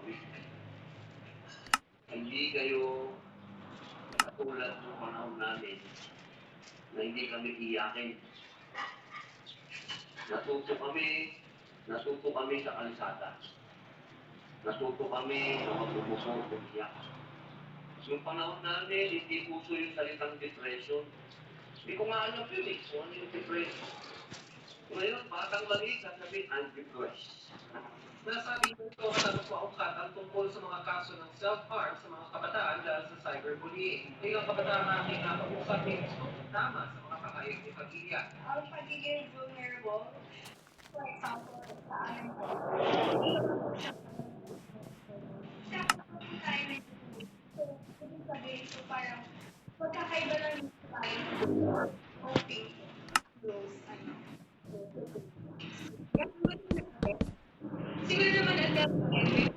week. Hindi kayo katulad ng panahon namin na hindi kami iyakin. Natuto kami sa kalsada. Natuto kami na magbubuko o iyak. Yung panahon namin, hindi puso yung salitang depression. Hindi ko nga alam yun eh, kung ano yung depression. Ngayon, batang mali, sasabihin, I'm depressed. Nasabi ko ito sa paukatan tungkol sa mga kaso ng self-harm sa mga kabataan dahil sa cyberbullying. Ilang kabataan natin nakausap din gusto tama sa mga kahayag ni pag-iyak. Ang pagiging vulnerable, for example, sa amin po, siya ang tayo na ibig sabihin ko parang magkakaiba lang tayo coping those siguro naman ang dami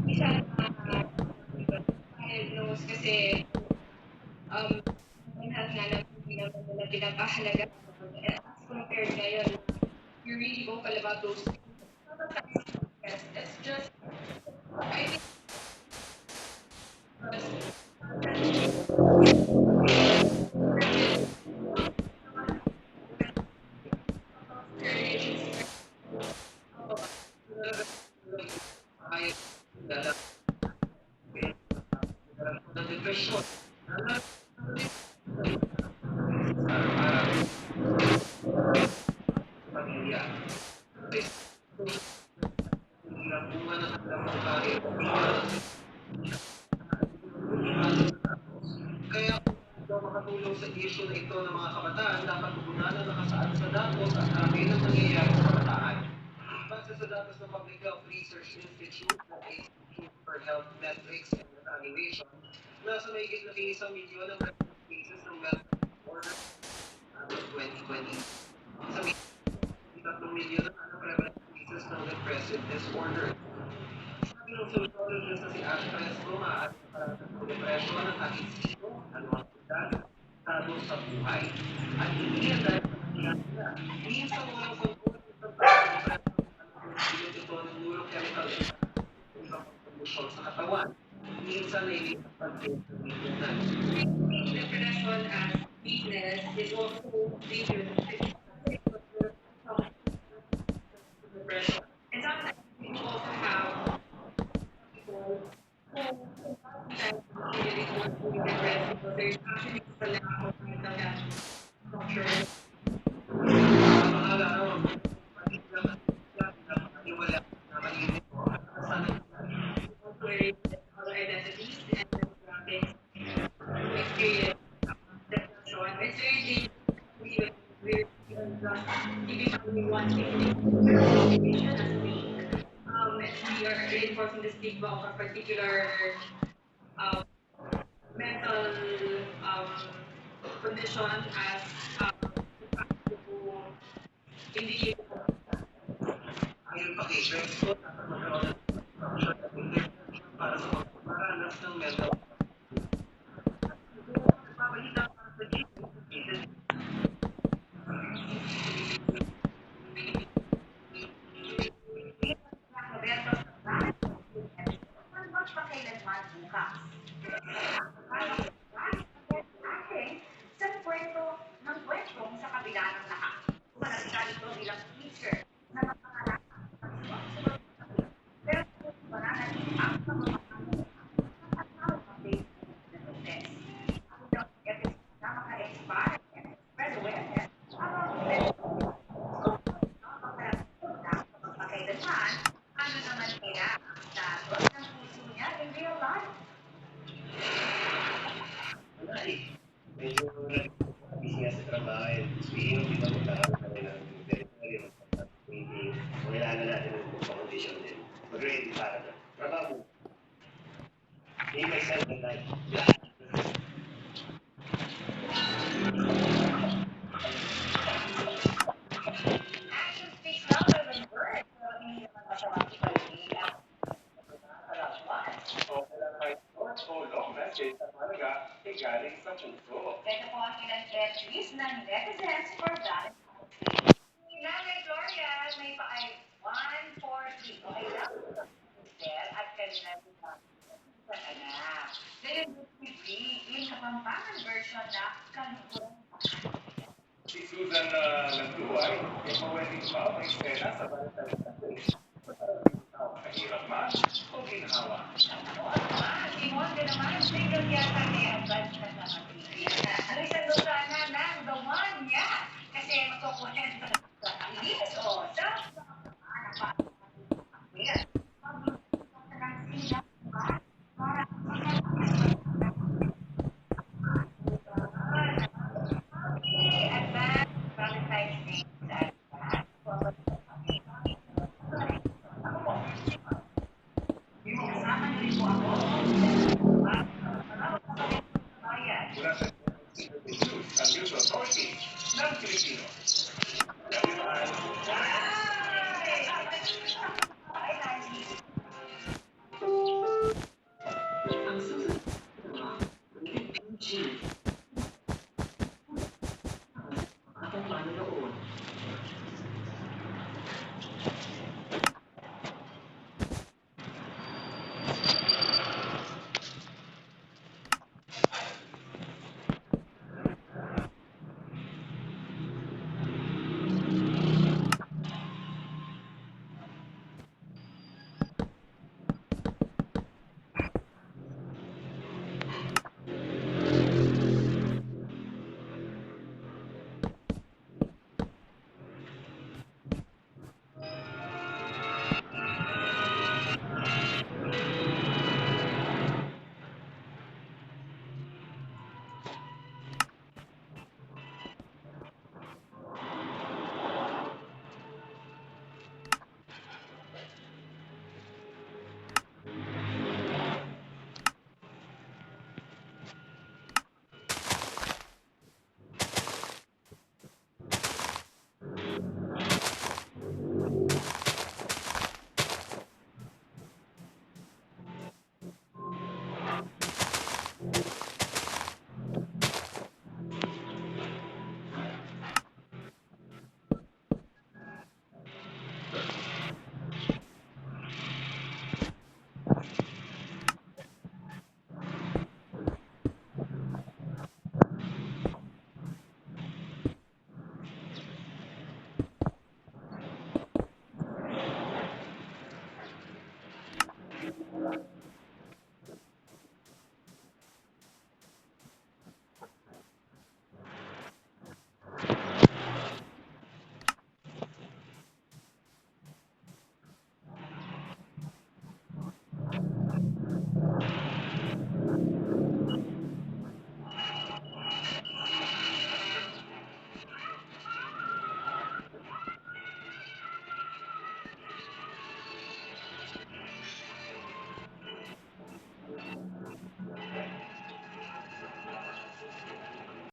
isa diagnose kasi lahat nga lang hindi naman nila pinapahalaga as compared ngayon you're really vocal about those things. It's just I think Depression. Pamilya. Bunga ng alam tayo. Kaya kung makatulong sa issue na ito ng mga kabataan, dapat tugunan na nakasaad sa datos at amin ang nangyayari sa kabataan. Base sa datos ng Public Health Research Institute at Institute for Health Metrics and Evaluation, nasa mahigit na 1 milyon ang cases ng mental disorder as of 2020. Sa 3 milyon ang prevalent cases ng depressive disorder. Sabi ng sociologist na si Ash Fresco, maaaring parang ng depression at anxiety, anumang edad, estado sa buhay. At hindi yan dahil sa kanila. Minsan walang kontrol ng depression. Ito ng neurochemical contribution sa katawan. Minsan ay ipagpagpagpag sa lipunan. depression as weakness is also dangerous. Depression. And sometimes we also have people who really want to be depressed because there's actually a lack of mental health structure. Mahala naman, pag-ibig wala na mainit ko. Sana Also erase other identities and demographics experience depression. It's very dangerous we're typically wanting information as weak. We are reinforcing the stigma of a particular um, mental um, condition as hindi ayon pa kay Fresco, dapat magkaroon ng structure at intervention para sa mga maranas ng mental health. Nagbabalita para sa cases Magpakailanman bukas. Sa kwento ng kwentong sa kabila ng lahat. Managkali ko bilang teacher na mapangarap pero mananatili ang pamamahay at mababase na success. Ako daw episode na maka-expire and spread awareness about magpakailanman, ano naman kaya ang status ng puso niya in real life? wala eh. Medyo busy nga sa trabaho eh. Speaking of, di ba magkakaroon kami ng territory, meeting, kailangan natin ng condition din. Mag-ready para na. Trabaho. Me, myself, and I. Action speaks louder than words. Pero hindi naman masamang ipalinig ang karaswan. Okay lang kahit short o long message at malaga, galing sa puso. Ito po ang ilang entries ng Netizens for Valentine's Day. Nanay Gloria, may ay 140. Okay lang? Mister, at kanina sa anak. Ngayon, yung Kapampangan version na Kanto. Si Susan Nagduay, yung mawedding vow ay Stella sa Valentine's Day. Mahirap man o ginhawa. Simon, ka naman, single yata may advance ka sa kapatid. Alisan doon sana ng the one niya. Kasi magkukwento sa inis o sa advance Valentine's Day. Kasama na rin po ako. Bayan. Mula sa News and News Authority ng Pilipino. Ang susunod na ako paano noon?